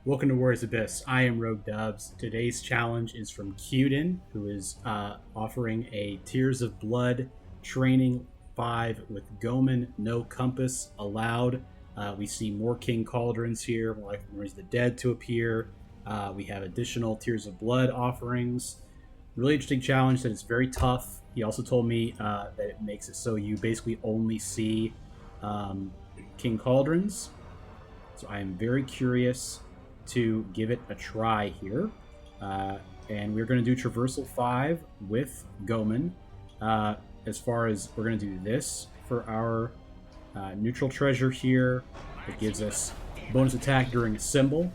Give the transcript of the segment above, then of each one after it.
Welcome to Warriors Abyss. I am Rogue Dubs. Today's challenge is from Kyuden, who is offering a Tears of Blood training 5 with Goemon no compass allowed. We see more King Cauldrons here, more like Raise the Dead to appear. We have additional Tears of Blood offerings. Really interesting challenge that is very tough. He also told me that it makes it so you basically only see King Cauldrons. So I am very curious to give it a try here. And we're going to do Traversal 5 with Goemon. As far as we're going to do this for our neutral treasure here. It gives us bonus attack during a symbol.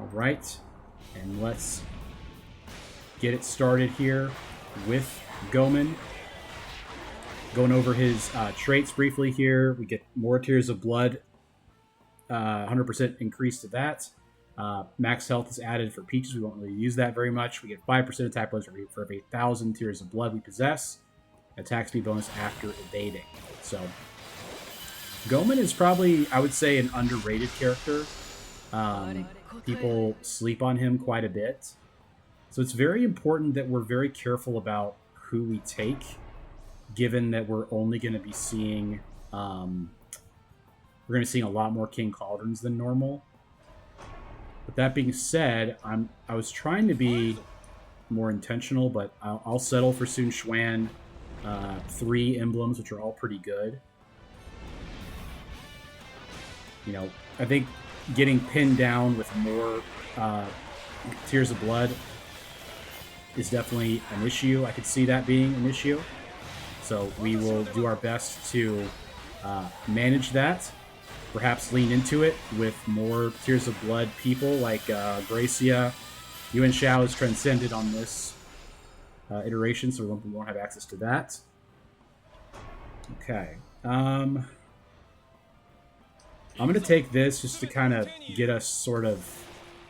Alright, and let's get it started here with Goemon. Going over his traits briefly here. We get more Tears of Blood, 100% increase to that. Max health is added for Peaches. We won't really use that very much. We get 5% attack bonus for every 1,000 Tears of Blood we possess. Attack speed bonus after evading. So, Goemon is probably, I would say, an underrated character. People sleep on him quite a bit. So it's very important that we're very careful about who we take, given that we're only going to be seeing, a lot more King Cauldrons than normal. But that being said, I was trying to be more intentional, but I'll settle for Sun Xuan. 3 emblems, which are all pretty good. You know, I think getting pinned down with more Tears of Blood is definitely an issue. I could see that being an issue. So we will do our best to manage that. Perhaps lean into it with more Tears of Blood people like Gracia. Yuan Shao is transcended on this iteration, so we won't have access to that. Okay. I'm going to take this just to kind of get us sort of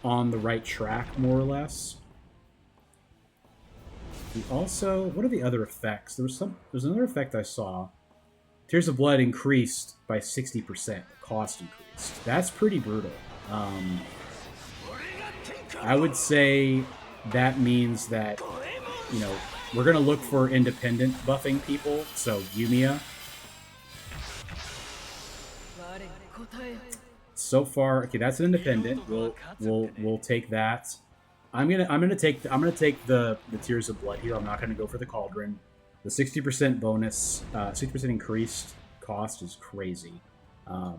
on the right track, more or less. We also, what are the other effects? There's another effect I saw. Tears of Blood increased by 60%. The cost increased. That's pretty brutal. I would say that means that, you know, we're going to look for independent buffing people. So Yumiya. So far, okay, that's an independent. We'll take that. I'm gonna take the Tears of Blood here. I'm not gonna go for the Cauldron. The 60% bonus, 60% increased cost is crazy. Gotta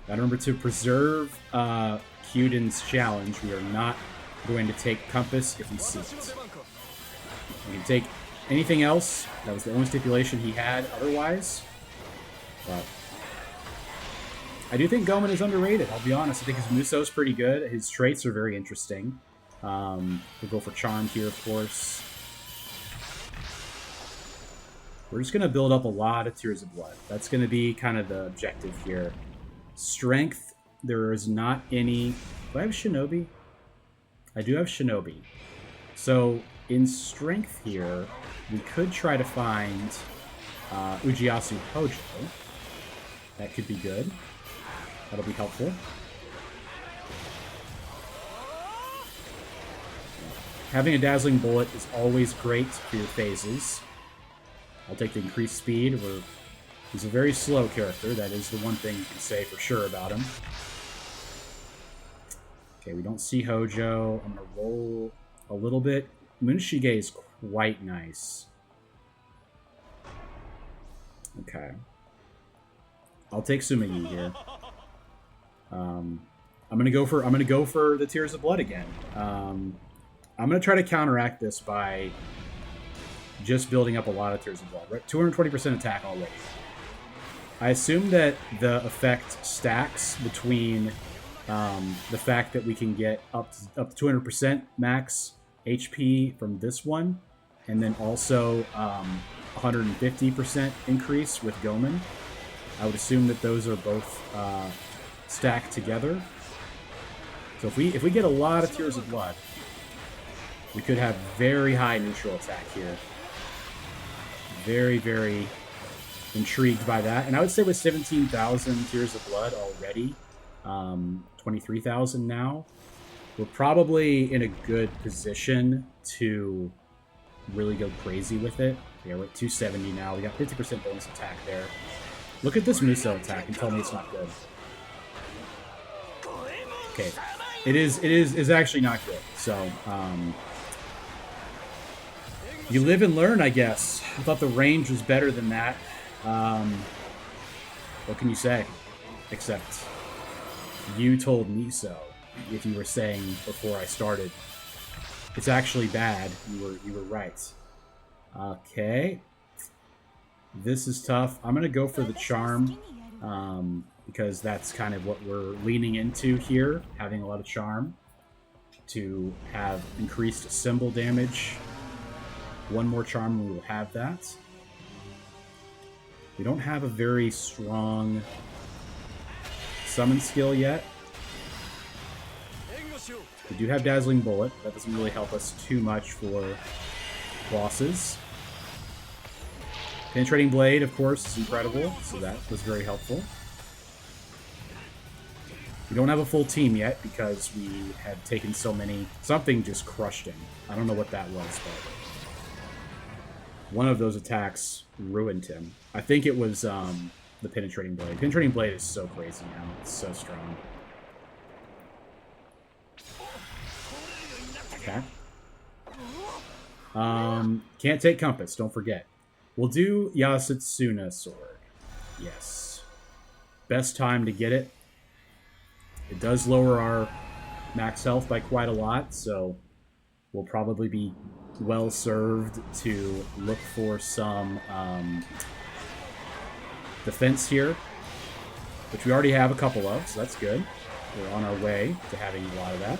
remember to preserve Kyuden's challenge. We are not going to take Compass if we see it. We can take anything else. That was the only stipulation he had otherwise. But I do think Goemon is underrated, I'll be honest. I think his Muso is pretty good. His traits are very interesting. We'll go for Charm here, of course. We're just going to build up a lot of Tears of Blood. That's going to be kind of the objective here. Strength, there is not any... Do I have Shinobi? I do have Shinobi. So, in Strength here, we could try to find Ujiyasu Hojo. That could be good. That'll be helpful. Having a Dazzling Bullet is always great for your phases. I'll take the increased speed. He's a very slow character. That is the one thing you can say for sure about him. Okay, we don't see Hojo. I'm going to roll a little bit. Munshige is quite nice. Okay. I'll take Sumagi here. I'm gonna go for the Tears of Blood again. I'm gonna try to counteract this by just building up a lot of Tears of Blood. Right? 220% attack already. I assume that the effect stacks between the fact that we can get up to 200% max HP from this one, and then also 150% increase with Goemon. I would assume that those are both stacked together. So if we get a lot of Tears of Blood, we could have very high neutral attack here. Very, very intrigued by that. And I would say with 17,000 Tears of Blood already, 23,000 now, we're probably in a good position to really go crazy with it. Yeah, we're at 270 now. We got 50% bonus attack there. Look at this Muso attack and tell me it's not good. Okay, it is actually not good. So, you live and learn, I guess. I thought the range was better than that. What can you say? Except you told me so. If you were saying before I started, it's actually bad. You were right. Okay, this is tough. I'm gonna go for the charm, because that's kind of what we're leaning into here, having a lot of charm to have increased symbol damage. One more charm, we will have that. We don't have a very strong summon skill yet. We do have Dazzling Bullet. That doesn't really help us too much for bosses. Penetrating Blade, of course, is incredible, so that was very helpful. We don't have a full team yet because we had taken so many... Something just crushed him. I don't know what that was, but... one of those attacks ruined him. I think it was the Penetrating Blade. Penetrating Blade is so crazy now. It's so strong. Okay. Can't take Compass, don't forget. We'll do Yasutsuna Sword. Yes. Best time to get it. It does lower our max health by quite a lot, so we'll probably be well served to look for some defense here, which we already have a couple of, so that's good. We're on our way to having a lot of that.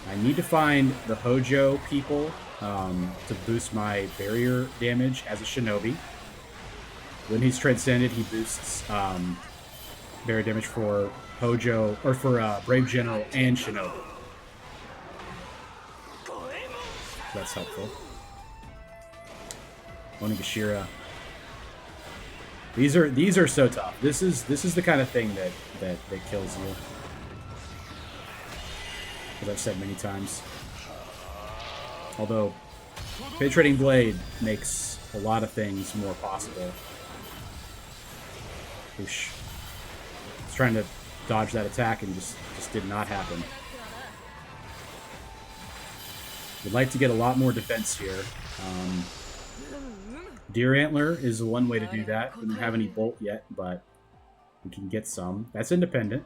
I need to find the Hojo people to boost my barrier damage as a shinobi. When he's transcended, he boosts barrier damage for Hojo, or for Brave General and Shinobi. So that's helpful. Onigashira. These are so tough. This is the kind of thing that kills you. As I've said many times. Although Penetrating Blade makes a lot of things more possible. Oosh. I was trying to dodge that attack and just did not happen. Would like to get a lot more defense here. Deer Antler is one way to do that. We don't have any bolt yet, but we can get some. That's independent.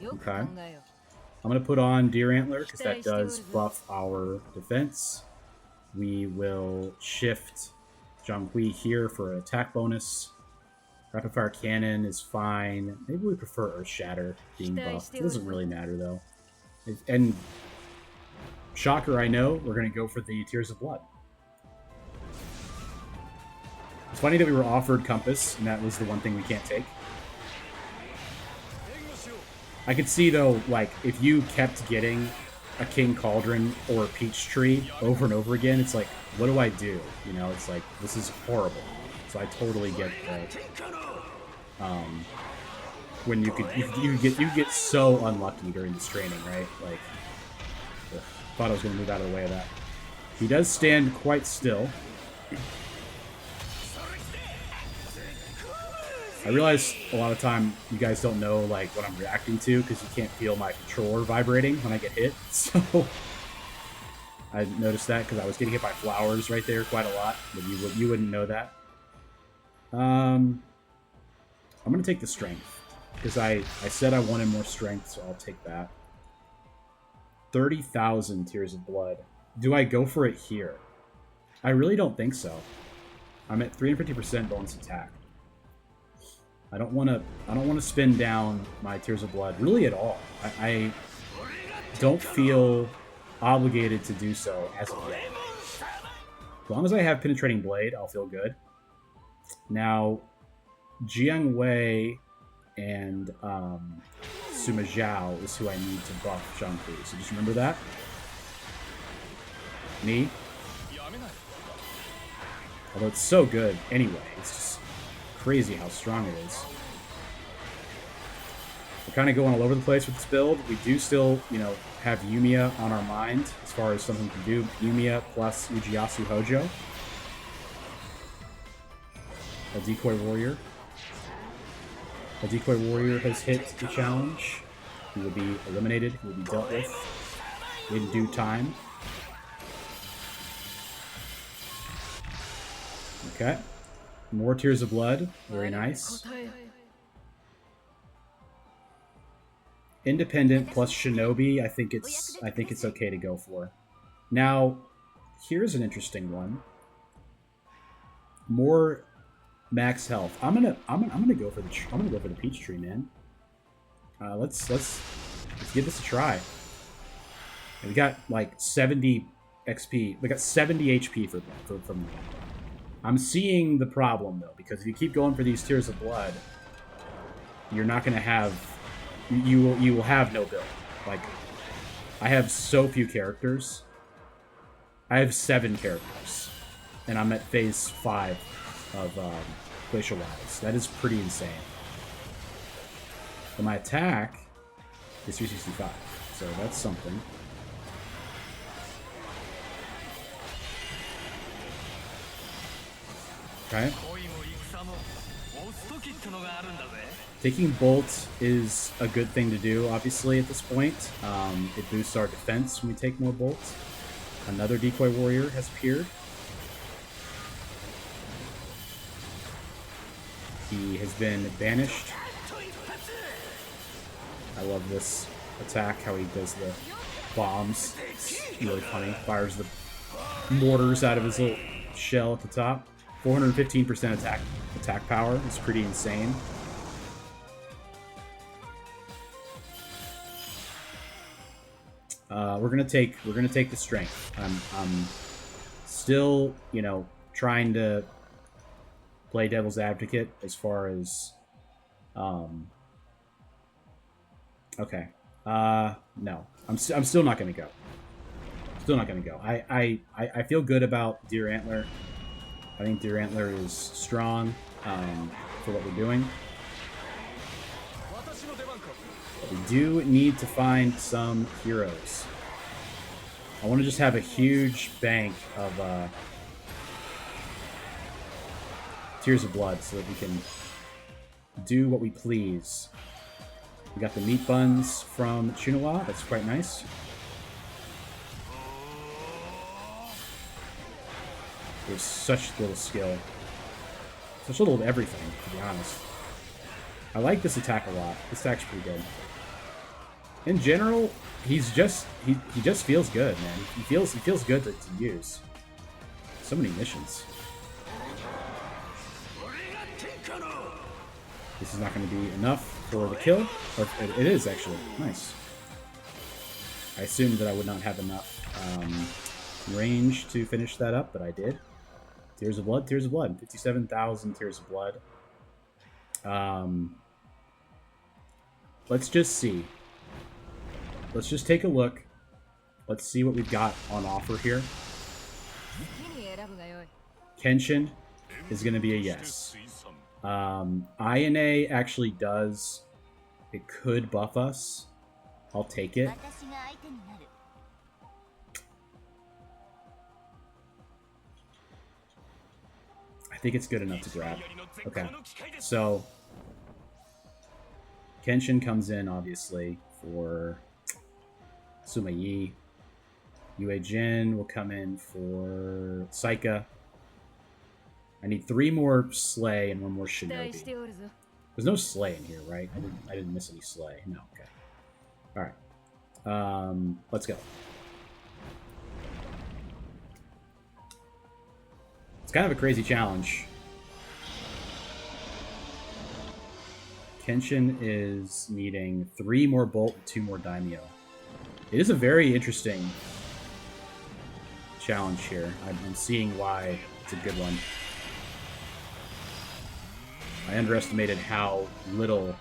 Okay. I'm going to put on Deer Antler because that does buff our defense. We will shift Zhonghui here for an attack bonus. Rapid Fire Cannon is fine. Maybe we prefer Earth Shatter being buffed. It doesn't really matter though. And shocker, I know, we're going to go for the Tears of Blood. It's funny that we were offered Compass, and that was the one thing we can't take. I could see, though, like, if you kept getting a King Cauldron or a Peach Tree over and over again, it's like, what do I do? You know, it's like, this is horrible. So I totally get that. When you get so unlucky during this training, right? Like, ugh, thought I was going to move out of the way of that. He does stand quite still. I realize a lot of time you guys don't know like what I'm reacting to because you can't feel my controller vibrating when I get hit. So I noticed that because I was getting hit by flowers right there quite a lot, but you wouldn't know that. I'm gonna take the strength because I said I wanted more strength, so I'll take that. 30,000 Tears of Blood. Do I go for it here? I really don't think so. I'm at 350% bonus attack. I don't want to spin down my Tears of Blood really at all. I don't feel obligated to do so as of yet. As long as I have Penetrating Blade, I'll feel good. Now, Jiang Wei and Sima Zhao is who I need to buff Zhonghui. So just remember that. Me. Although it's so good anyway. It's just crazy how strong it is. We're kind of going all over the place with this build. We do still, you know, have Yumiya on our mind as far as something to do. Yumiya plus Ujiyasu Hojo. A decoy warrior. A decoy warrior has hit the challenge. He will be eliminated. He will be dealt with in due time. Okay. More Tears of Blood. Very nice. Independent plus Shinobi. I think it's okay to go for. Now, here's an interesting one. More max health. I'm gonna go for the peach tree, man. Let's give this a try. And we got like 70 XP. We got 70 HP from that. I'm seeing the problem though, because if you keep going for these Tears of Blood, you're not gonna have. You will have no build. Like, I have so few characters. I have 7 characters, and I'm at phase 5 of Glacial Wilds. That is pretty insane. But my attack is 365, so that's something. Okay. Taking Bolt is a good thing to do, obviously, at this point. It boosts our defense when we take more bolts. Another Decoy Warrior has appeared. He has been banished. I love this attack, how he does the bombs. It's really funny. Fires the mortars out of his little shell at the top. 415% attack power is pretty insane. We're gonna take the strength. I'm still, you know, trying to play devil's advocate as far as okay. No. I'm still not gonna go. Still not gonna go. I feel good about Deer Antler. I think Deer Antler is strong for what we're doing. But we do need to find some heroes. I want to just have a huge bank of Tears of Blood so that we can do what we please. We got the meat buns from Chinawa. That's quite nice. There's such little skill. Such little of everything, to be honest. I like this attack a lot. This attack's pretty good. In general, he just feels good, man. He feels good to use. So many missions. This is not going to be enough for the kill. Or it is, actually. Nice. I assumed that I would not have enough range to finish that up, but I did. Tears of Blood, Tears of Blood. 57,000 Tears of Blood. Let's just see. Let's just take a look. Let's see what we've got on offer here. Kenshin is going to be a yes. INA actually does. It could buff us. I'll take it. I think it's good enough to grab. Okay. So, Kenshin comes in, obviously, for Sumayi. Yue Jin will come in for Saika. I need 3 more Slay and 1 more Shinobi. There's no Slay in here, right? I didn't miss any Slay. No, okay. Alright. Let's go. It's kind of a crazy challenge. Kenshin is needing 3 more Bolt and 2 more Daimyo. It is a very interesting challenge here. I'm seeing why it's a good one. I underestimated how little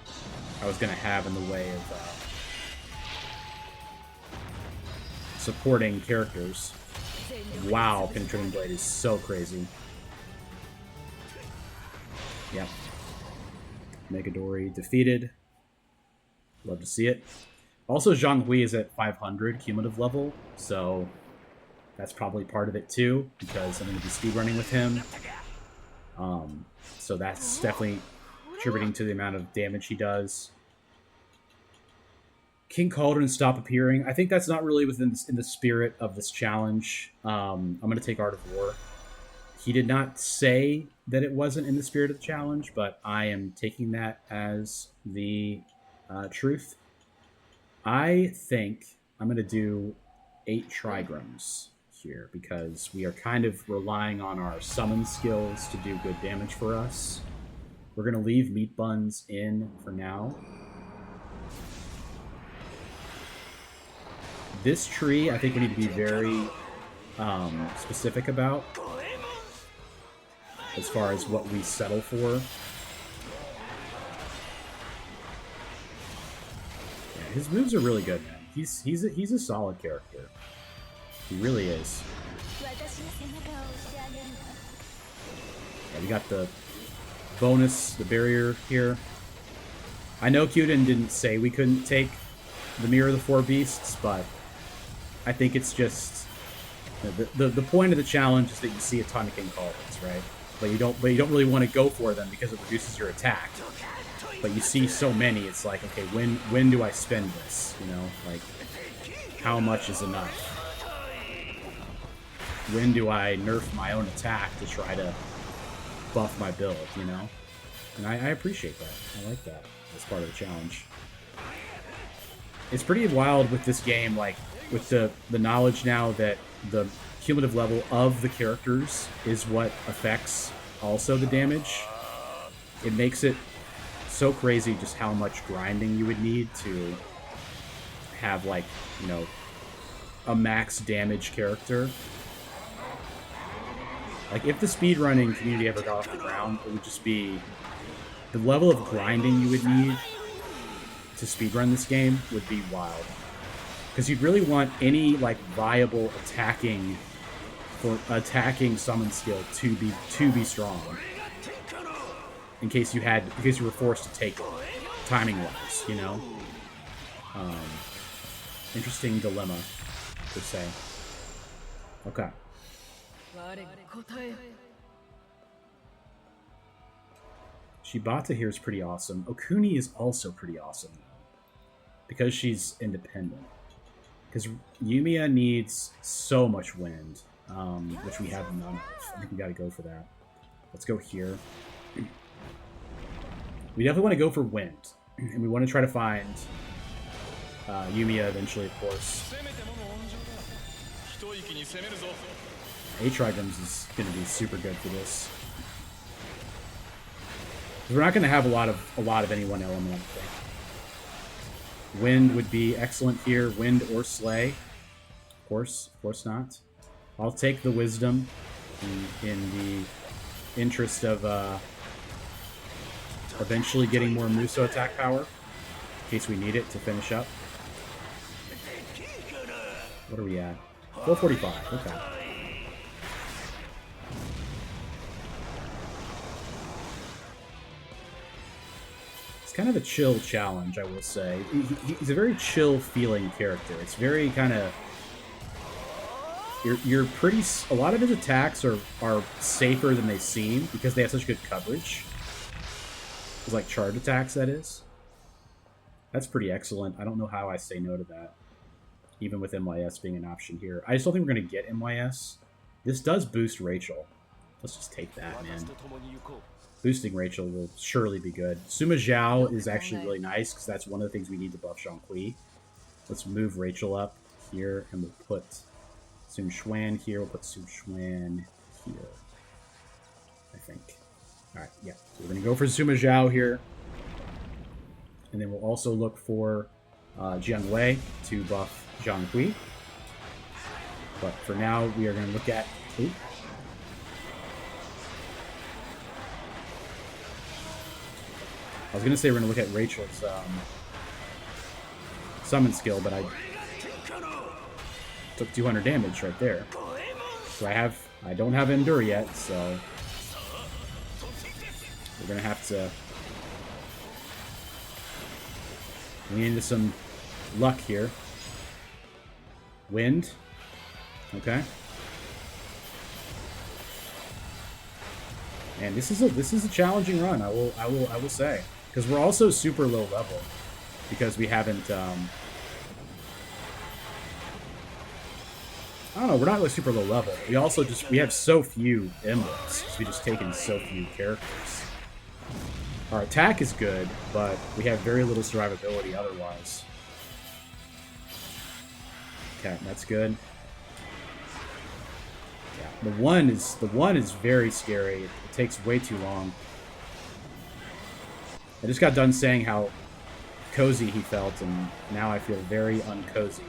I was going to have in the way of supporting characters. Wow, Penetrating Blade is so crazy. Yep. Megadori defeated. Love to see it. Also, Zhang Hui is at 500 cumulative level, so that's probably part of it too, because I'm going to be speedrunning with him. So that's definitely contributing to the amount of damage he does. King Cauldron stop appearing. I think that's not really in the spirit of this challenge. I'm going to take Art of War. He did not say that it wasn't in the spirit of the challenge, but I am taking that as the truth. I think I'm going to do 8 Trigrams here because we are kind of relying on our summon skills to do good damage for us. We're going to leave Meat Buns in for now. This tree, I think we need to be very specific about as far as what we settle for. Yeah, his moves are really good, man. He's a solid character. He really is. Yeah, we got the bonus, the barrier here. I know Kyuden didn't say we couldn't take the Mirror of the Four Beasts, but I think it's just the point of the challenge is that you see a ton of King Cauldrons, right? But you don't really want to go for them because it reduces your attack. But you see so many, it's like, okay, when do I spend this? You know, like how much is enough? When do I nerf my own attack to try to buff my build? You know, and I appreciate that. I like that as part of the challenge. It's pretty wild with this game, like with the knowledge now that the cumulative level of the characters is what affects also the damage. It makes it so crazy just how much grinding you would need to have, like, you know, a max damage character. Like, if the speedrunning community ever got off the ground, it would just be the level of grinding you would need to speedrun this game would be wild. Because you'd really want any, like, viable attacking summon skill to be strong. In case you were forced to take it, timing-wise, you know? Interesting dilemma, per se. Okay. Shibata here is pretty awesome. Okuni is also pretty awesome, because she's independent. Because Yumiya needs so much wind, which we have none of. I think we gotta go for that. Let's go here. We definitely want to go for wind, and we want to try to find Yumiya eventually, of course. 8 Trigrams is going to be super good for this. We're not going to have a lot of any one element, I think. Wind would be excellent here. Wind or Slay. Of course not. I'll take the Wisdom in the interest of eventually getting more Muso attack power, in case we need it to finish up. What are we at? 445, okay. It's kind of a chill challenge, I will say. He's a very chill feeling character. It's very kind of... You're pretty... A lot of his attacks are safer than they seem because they have such good coverage. It's like charge attacks, that is. That's pretty excellent. I don't know how I say no to that, even with MYS being an option here. I just don't think we're going to get MYS. This does boost Rachel. Let's just take that, man. Boosting Rachel will surely be good. Suma Zhao is actually really nice, because that's one of the things we need to buff Zhonghui. Let's move Rachel up here, and we'll put Sun Xuan here. We'll put Sun Xuan here, I think. Alright, yeah. So we're going to go for Suma Zhao here. And then we'll also look for Jiang Wei to buff Zhang Hui. But for now, we are going to look at... Ooh. I was going to say we're going to look at Rachel's summon skill, but I took 200 damage right there. So I don't have Endure yet, so we're gonna have to lean into some luck here. Wind. Okay. And this is a challenging run, I will say, because we're also super low level because we haven't I don't know, we're not like super low level. We have so few emblems. We just taken so few characters. Our attack is good, but we have very little survivability otherwise. Okay, that's good. Yeah, the one is very scary. It takes way too long. I just got done saying how cozy he felt, and now I feel very uncozy.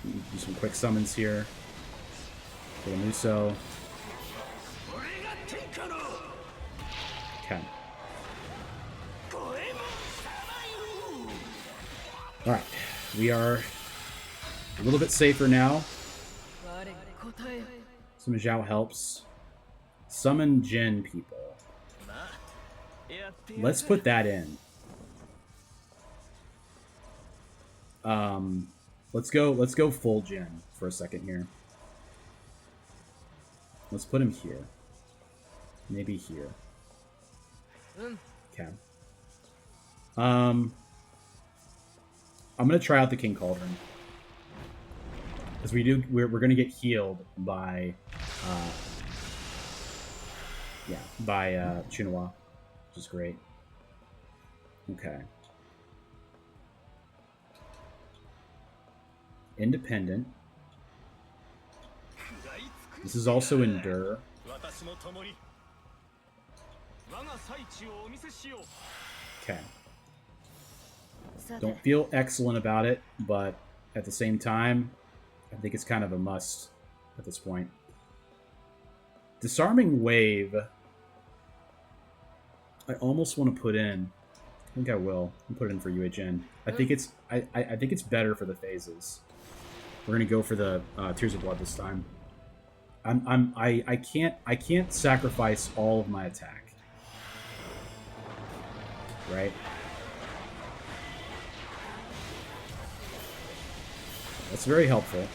Do some quick summons here. Get a Muso. Okay. Alright. We are a little bit safer now. Some Zhao helps. Summon Jin people. Let's put that in. Let's go full Jin for a second here. Let's put him here. Maybe here. Okay. I'm gonna try out the King Cauldron. Because we're gonna get healed by Chunhua, which is great. Okay. Independent. This is also Endure. Okay. Don't feel excellent about it, but at the same time, I think it's kind of a must at this point. Disarming Wave, I almost want to put in. I think I will. I'll put it in for UHN. I think it's better for the phases. We're gonna go for the Tears of Blood this time. I can't sacrifice all of my attack. Right? That's very helpful.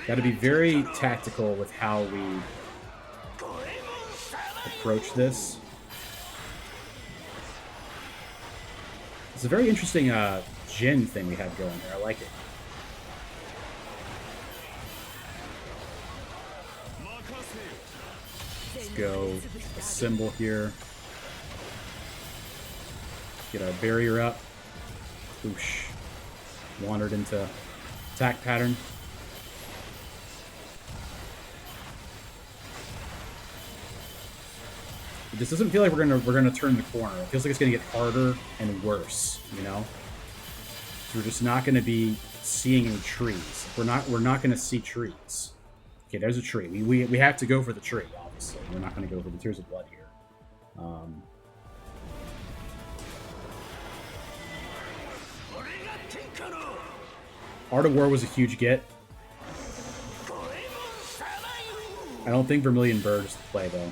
Got to be very tactical with how we approach this. It's a very interesting Jin thing we have going there. I like it. Let's go a symbol here. Get our barrier up. Whoosh. Wandered into attack pattern. It just doesn't feel like we're gonna turn the corner. It feels like it's gonna get harder and worse, you know? So we're just not gonna be seeing any trees. We're not gonna see trees. Okay, there's a tree. We have to go for the tree, obviously. We're not gonna go for the Tears of Blood here. Art of War was a huge get. I don't think Vermilion Bird is the play though.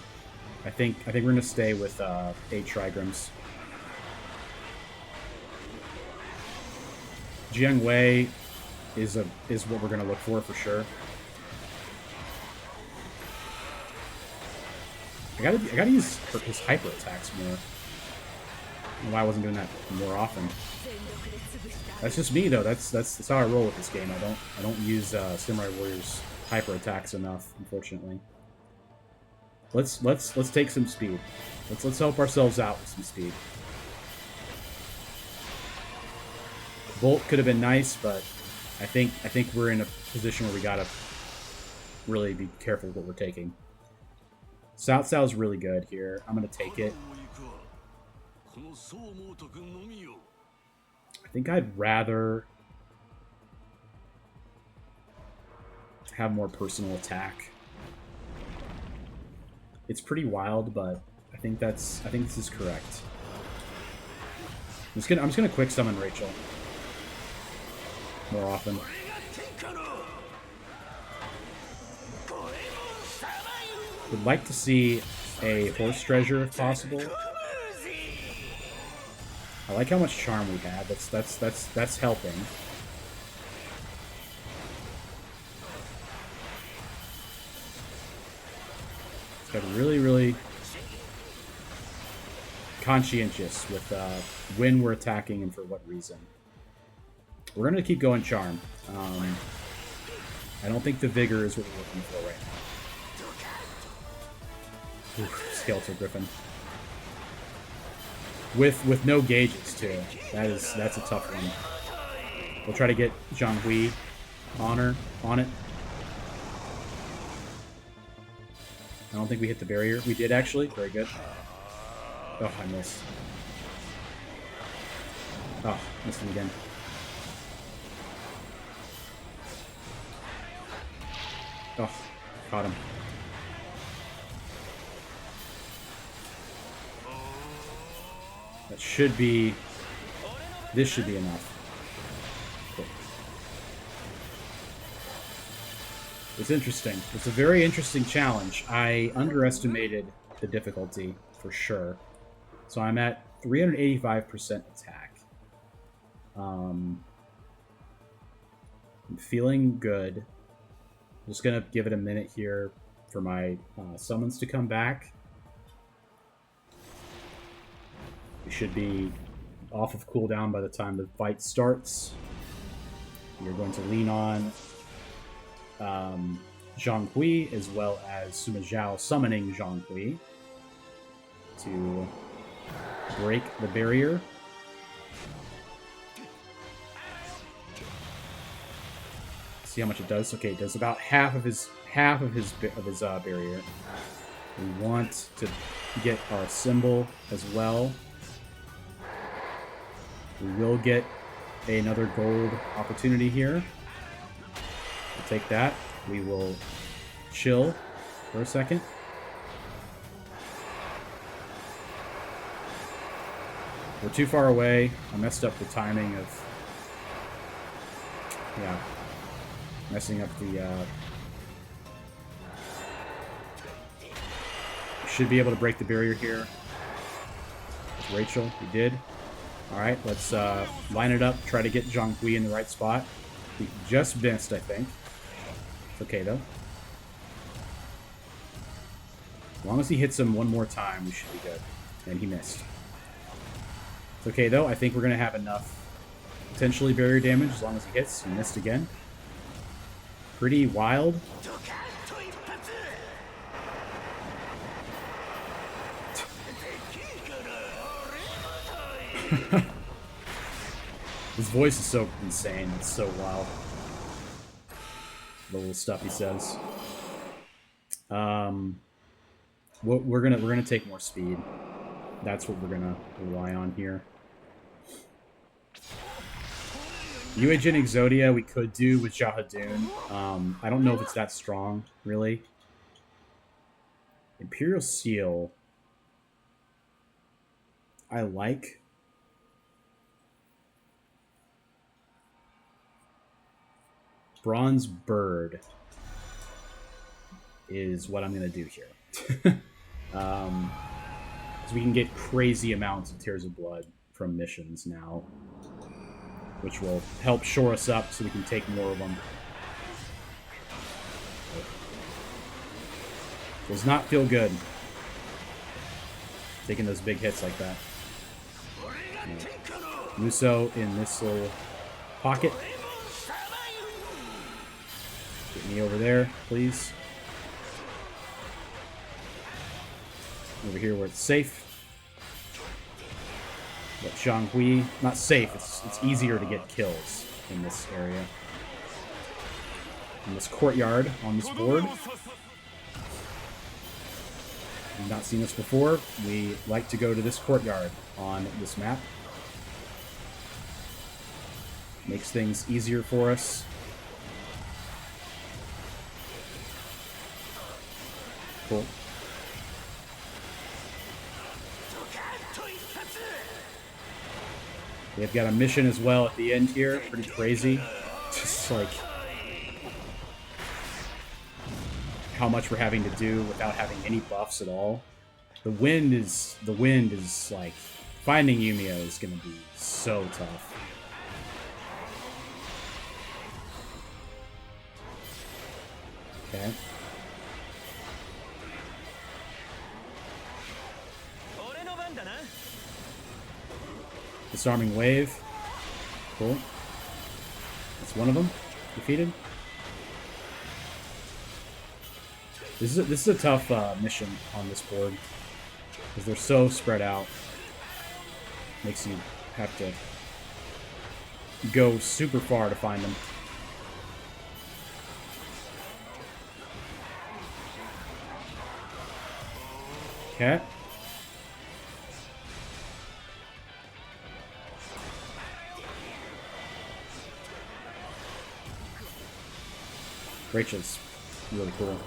I think we're gonna stay with 8 Trigrams. Jiang Wei is what we're gonna look for sure. I gotta use his hyper attacks more. I don't know why I wasn't doing that more often. That's just me though. That's how I roll with this game. I don't use Samurai Warriors hyper attacks enough, unfortunately. Let's take some speed. Let's help ourselves out with some speed. Bolt could have been nice, but I think we're in a position where we gotta really be careful with what we're taking. South Sao is really good here. I'm gonna take it. I think I'd rather have more personal attack. It's pretty wild, but I think this is correct. I'm just gonna quick summon Rachel. more often. Would like to see a horse treasure if possible. I like how much charm we have. That's helping. It's got really conscientious with when we're attacking and for what reason. We're gonna keep going charm. I don't think the vigor is what we're looking for right now. Oof, Skeletal Griffin. With no gauges too. That's a tough one. We'll try to get Zhonghui on it. I don't think we hit the barrier. We did actually. Very good. Oh, I missed. Oh, missed him again. Oh, caught him. That should be... This should be enough. Cool. It's interesting. It's a very interesting challenge. I underestimated the difficulty, for sure. So I'm at 385% attack. I'm feeling good. I'm just going to give it a minute here for my summons to come back. We should be off of cooldown by the time the fight starts. You're going to lean on Zhonghui as well as Sima Zhao summoning Zhonghui to break the barrier. See how much it does. Okay, it does about half of his barrier. We want to get our symbol as well. We will get another gold opportunity here. We'll take that. We will chill for a second. We're too far away. I messed up the timing of... Yeah. Messing up the... Should be able to break the barrier here. With Rachel, we did. Alright, let's line it up. Try to get Zhonghui in the right spot. He just missed, I think. It's okay, though. As long as he hits him one more time, we should be good. And he missed. It's okay, though. I think we're going to have enough potentially barrier damage as long as he hits. He missed again. Pretty wild. His voice is so insane. It's so wild. The little stuff he says. We're gonna take more speed. That's what we're gonna rely on here. Yuejin Exodia we could do with Jahadun. I don't know if it's that strong, really. Imperial Seal. I like. Bronze Bird is what I'm going to do here. So we can get crazy amounts of Tears of Blood from missions now, which will help shore us up so we can take more of them. Does not feel good taking those big hits like that. Muso in this little pocket. Get me over there, please. Over here where it's safe. Let Zhonghui... Not safe, it's easier to get kills in this area. In this courtyard on this board. You've not seen this before. We like to go to this courtyard on this map. Makes things easier for us. Cool. They've got a mission as well at the end here. Pretty crazy. Just like how much we're having to do without having any buffs at all. The wind is like finding Yumio is gonna be so tough. Okay. Disarming wave. Cool. That's one of them. Defeated. This is a tough mission on this board because they're so spread out. Makes you have to go super far to find them. Okay. Rachel's really cool.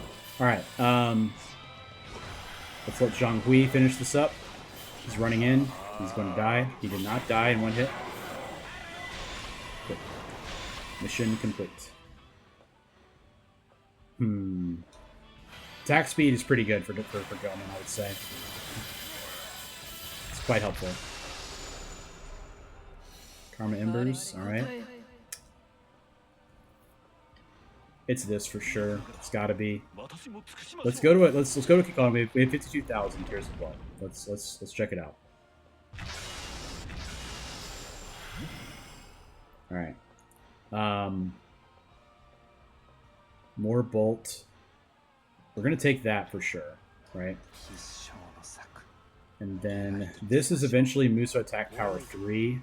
Alright, let's let Zhang finish this up. He's running in. He's going to die. He did not die in one hit. Good. Mission complete. Attack speed is pretty good for Goemon, I would say. It's quite helpful. Karma Embers, alright. It's this for sure. It's got to be. Let's go to it. Let's go to Kikon. We have 52,000 Tears of Blood. Let's check it out. All right. More Bolt. We're gonna take that for sure, right? And then this is eventually Muso Attack Power 3.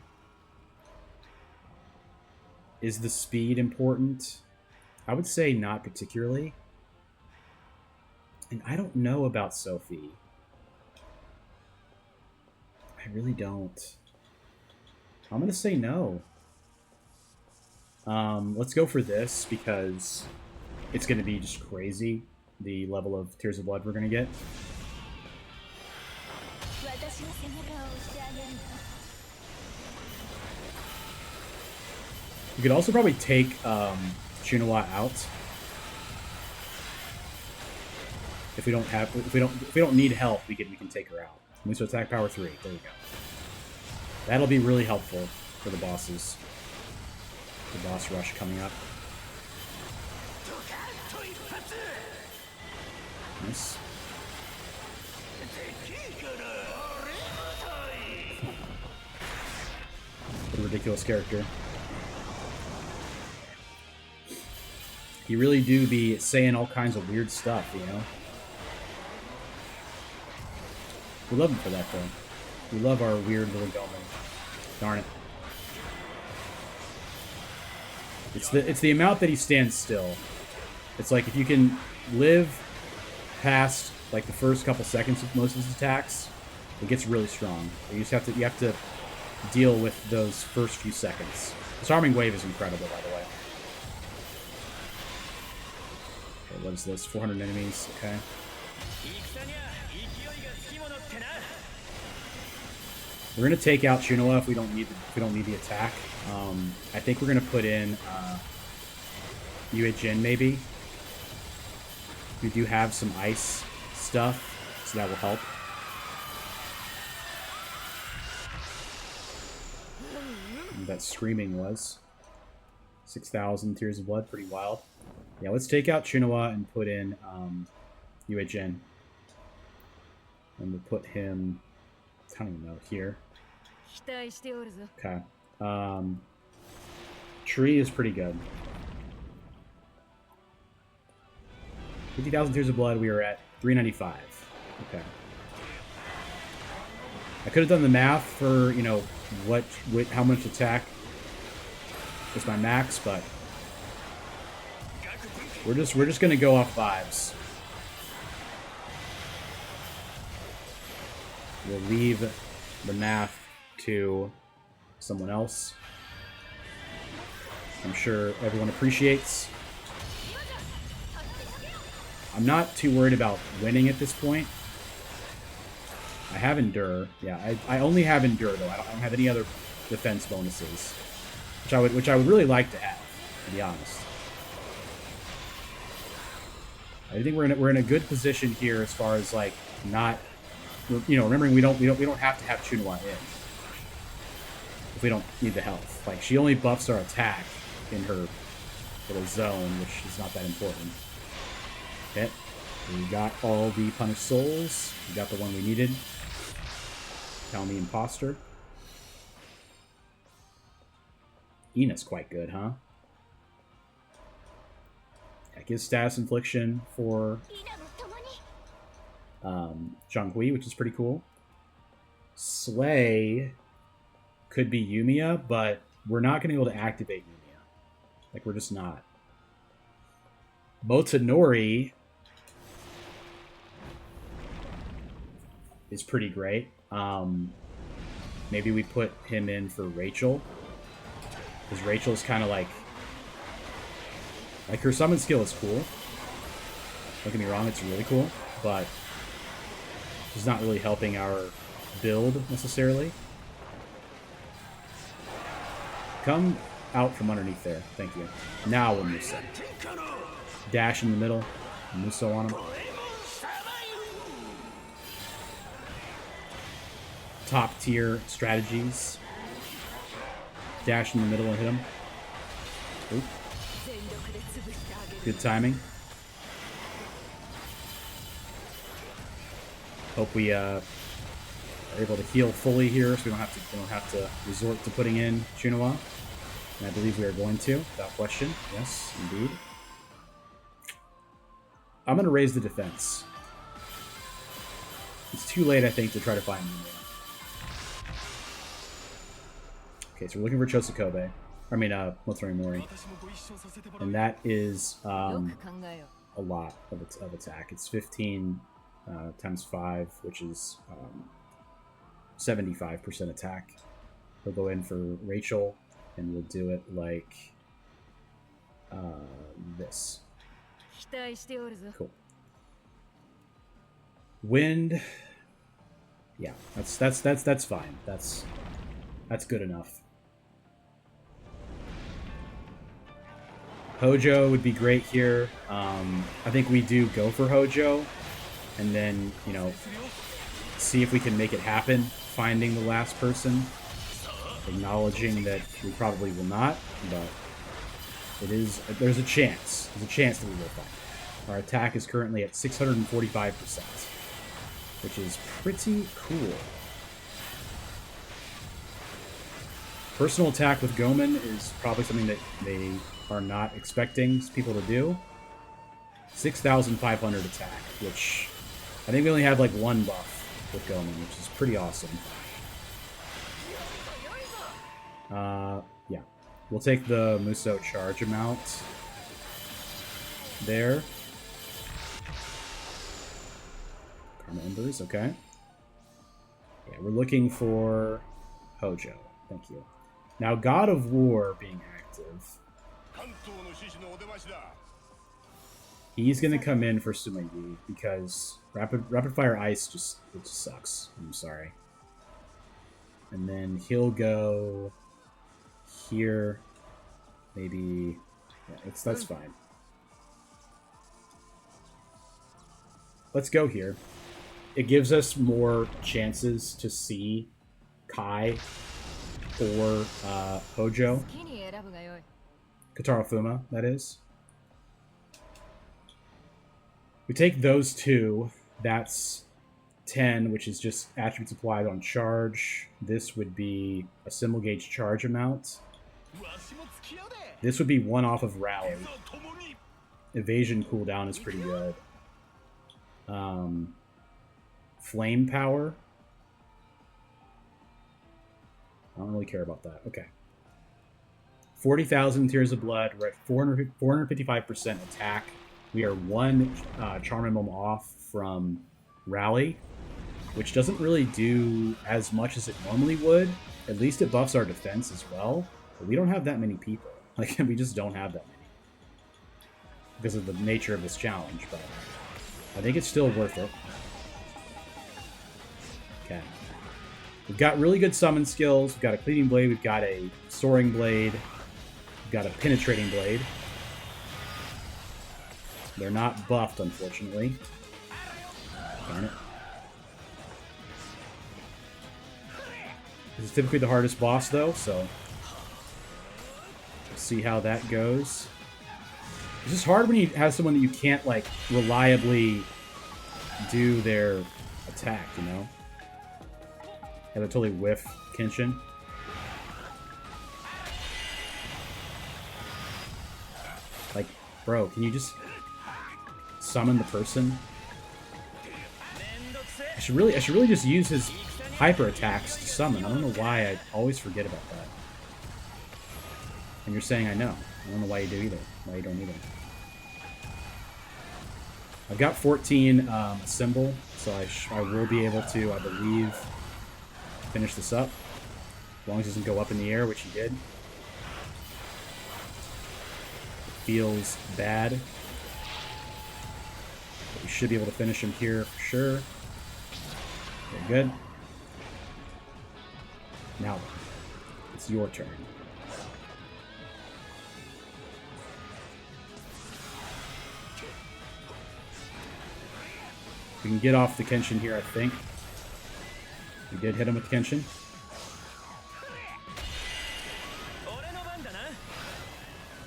Is the speed important? I would say not particularly. And I don't know about Sophie. I really don't. I'm going to say no. Let's go for this because it's going to be just crazy, the level of Tears of Blood we're going to get. You could also probably take Chunwa out if we don't need help. We can take her out. Muso Attack Power 3. There we go. That'll be really helpful for the bosses. The boss rush coming up. Nice. What a ridiculous character. You really do be saying all kinds of weird stuff, you know? We love him for that, though. We love our weird little Goemon. Darn it. It's the amount that he stands still. It's like if you can live past like the first couple seconds of most of his attacks, it gets really strong. You have to deal with those first few seconds. Disarming Wave is incredible, by the way. Okay, what is this? 400 enemies. Okay. We're gonna take out Chunwa if we don't need the attack. I think we're gonna put in Yue Jin maybe. We do have some ice stuff, so that will help. And that screaming was 6,000 Tears of Blood, pretty wild. Yeah, let's take out Chunwa and put in Yue Jin. And we'll put him, I don't even know, here. Okay. Tree is pretty good. 50,000 Tears of Blood, we are at 395. Okay. I could have done the math for, you know, how much attack is my max, but we're just gonna go off vibes. We'll leave the math to someone else. I'm sure everyone appreciates. I'm not too worried about winning at this point. I have Endure. Yeah, I only have Endure though. I don't have any other defense bonuses, which I would really like to have. to be honest. I think we're in a good position here as far as like not, you know, remembering we don't have to have Chunwa in if we don't need the health. Like she only buffs our attack in her little zone, which is not that important. Okay, we got all the punished souls. We got the one we needed. Tell me imposter. Ina's quite good, huh? Yeah, gives status infliction for Zhonghui, which is pretty cool. Slay could be Yumiya, but we're not going to be able to activate Yumiya. Like, we're just not. Motonori is pretty great. Maybe we put him in for Rachel. Because Rachel's kind of like her summon skill is cool. Don't get me wrong, it's really cool. But it's not really helping our build, necessarily. Come out from underneath there. Thank you. Now we'll Muso. Dash in the middle. Muso on him. Top tier strategies. Dash in the middle and hit him. Oop. Good timing. Hope we are able to heal fully here, so we don't have to resort to putting in Chunwa. And I believe we are going to, without question. Yes, indeed. I'm going to raise the defense. It's too late, I think, to try to find Yumiya. Okay, so we're looking for Chosukobe. I mean, Motonori Mori. And that is a lot of attack. It's 15 times 5, which is 75% attack. We'll go in for Rachel, and we'll do it like this. Cool. Wind. Yeah, that's fine. That's good enough. Hojo would be great here. I think we do go for Hojo, and then, you know, see if we can make it happen, finding the last person, acknowledging that we probably will not, but there's a chance. There's a chance that we will find it. Our attack is currently at 645%, which is pretty cool. Personal attack with Goemon is probably something that they are not expecting people to do. 6,500 attack, which I think we only have like one buff with Goemon, which is pretty awesome. Yeah. We'll take the Muso charge amount there. Karma Embers, okay. Yeah, we're looking for Hojo. Thank you. Now, God of War being active. He's gonna come in for Sumeyi because rapid fire ice just sucks. I'm sorry. And then he'll go here. Maybe yeah, that's fine. Let's go here. It gives us more chances to see Kai or Hojo. Katara Fuma, that is. We take those two. That's 10, which is just attributes applied on charge. This would be a symbol gauge charge amount. This would be one off of rally. Evasion cooldown is pretty good. Flame power. I don't really care about that. Okay. 40,000 Tears of Blood. We're at 455% attack. We are one Charm Emblem off from Rally, which doesn't really do as much as it normally would. At least it buffs our defense as well. But we don't have that many people. Like, we just don't have that many. Because of the nature of this challenge, but I think it's still worth it. Okay. We've got really good summon skills. We've got a Cleaving Blade. We've got a Soaring Blade. got a penetrating blade. They're not buffed, unfortunately. Darn it. This is typically the hardest boss, though, so we'll see how that goes. It's just hard when you have someone that you can't, like, reliably do their attack, you know? Have to totally whiff Kenshin. Like, bro, can you just summon the person? I should really just use his hyper attacks to summon. I don't know why I always forget about that. And you're saying I know. I don't know why you do either. Why you don't either. I've got 14 symbol, so I will be able to, I believe, finish this up. As long as it doesn't go up in the air, which he did. It feels bad. But we should be able to finish him here for sure. Very good. Now, it's your turn. We can get off the Kenshin here, I think. We did hit him with the Kenshin.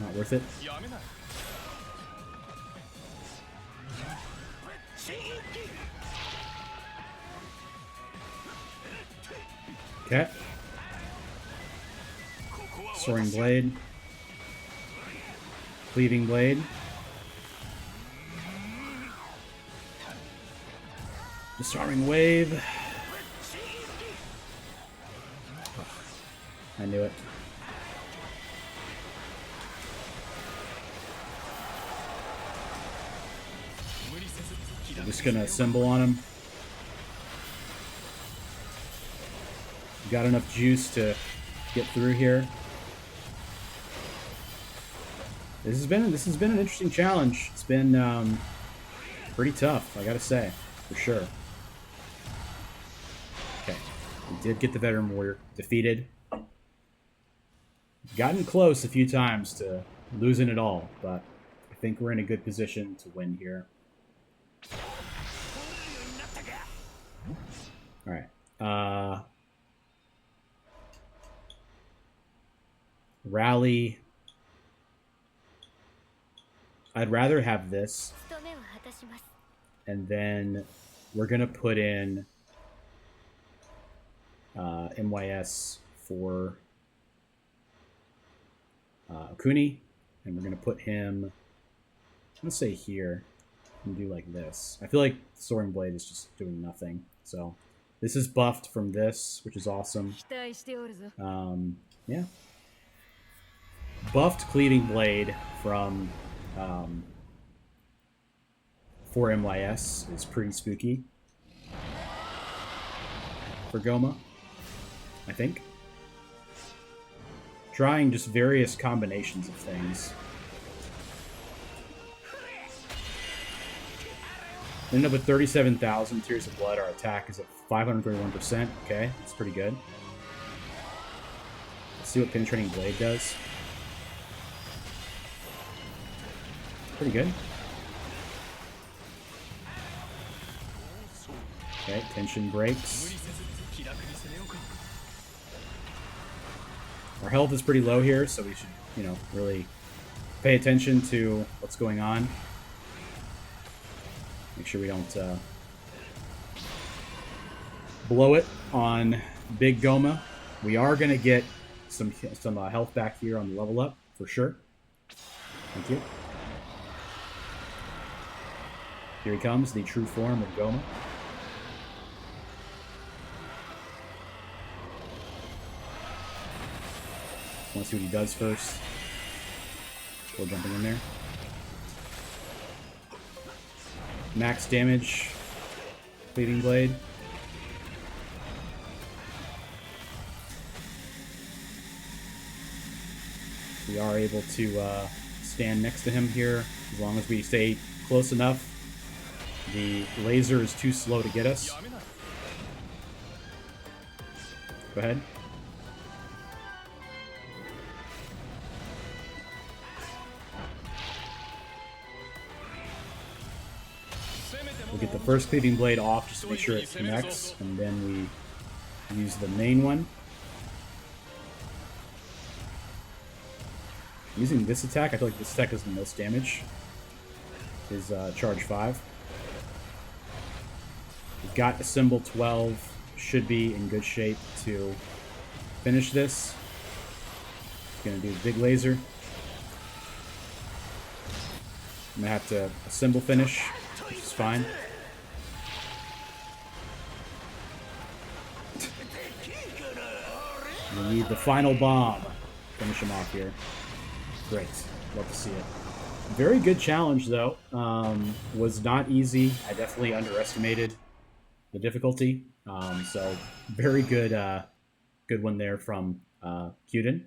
Not worth it. Okay. Soaring Blade. Cleaving Blade. Disarming Wave. Oh, I knew it. I'm just gonna symbol on him. Got enough juice to get through here. This has been an interesting challenge. It's been pretty tough, I gotta say, for sure. Okay, we did get the Veteran Warrior defeated. Gotten close a few times to losing it all, but I think we're in a good position to win here. All right. Rally. I'd rather have this. And then we're going to put in MYS for Okuni. And we're going to put him, let's say here, and do like this. I feel like Soaring Blade is just doing nothing. So this is buffed from this, which is awesome. Yeah. Buffed Cleaving Blade from 4 MYS is pretty spooky for Goma, I think. Trying just various combinations of things. Ended up with 37,000 Tears of Blood. Our attack is at 531%. Okay, that's pretty good. Let's see what Penetrating Blade does. Pretty good. Okay, tension breaks. Our health is pretty low here, so we should, really pay attention to what's going on. Make sure we don't blow it on Big Goma. We are going to get some health back here on the level up, for sure. Thank you. Here he comes, the true form of Goma. Want to see what he does first. Before jumping in there. Max damage. Cleaving Blade. We are able to stand next to him here as long as we stay close enough. The laser is too slow to get us. Go ahead. We'll get the first cleaving blade off just to make sure it connects, and then we use the main one. Using this attack, I feel like this attack does the most damage. Is charge 5. We've got a symbol 12. Should be in good shape to finish this. Gonna do big laser. I'm gonna have to a symbol finish, which is fine. We need the final bomb. Finish him off here. Great. Love to see it. Very good challenge, though. Was not easy. I definitely underestimated the difficulty. So very good, good one there from Cuden.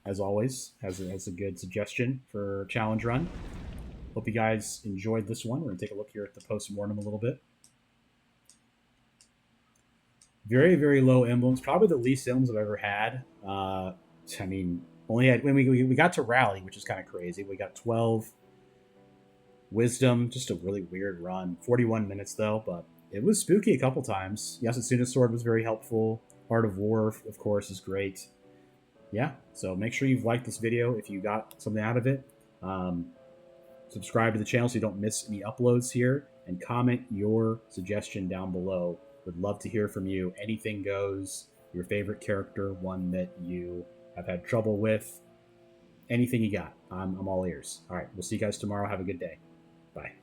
As always, has a good suggestion for challenge run. Hope you guys enjoyed this one. We're gonna take a look here at the post-mortem a little bit. Very, very low emblems. Probably the least emblems I've ever had. I mean, only had when we got to rally, which is kind of crazy. We got 12 wisdom, just a really weird run. 41 minutes though, but it was spooky a couple times. Yasutsuna's sword was very helpful. Art of War, of course, is great. Yeah, so make sure you've liked this video if you got something out of it. Subscribe to the channel so you don't miss any uploads here, and comment your suggestion down below. Would love to hear from you. Anything goes. Your favorite character, one that you have had trouble with. Anything you got. I'm all ears. All right, we'll see you guys tomorrow. Have a good day. Bye.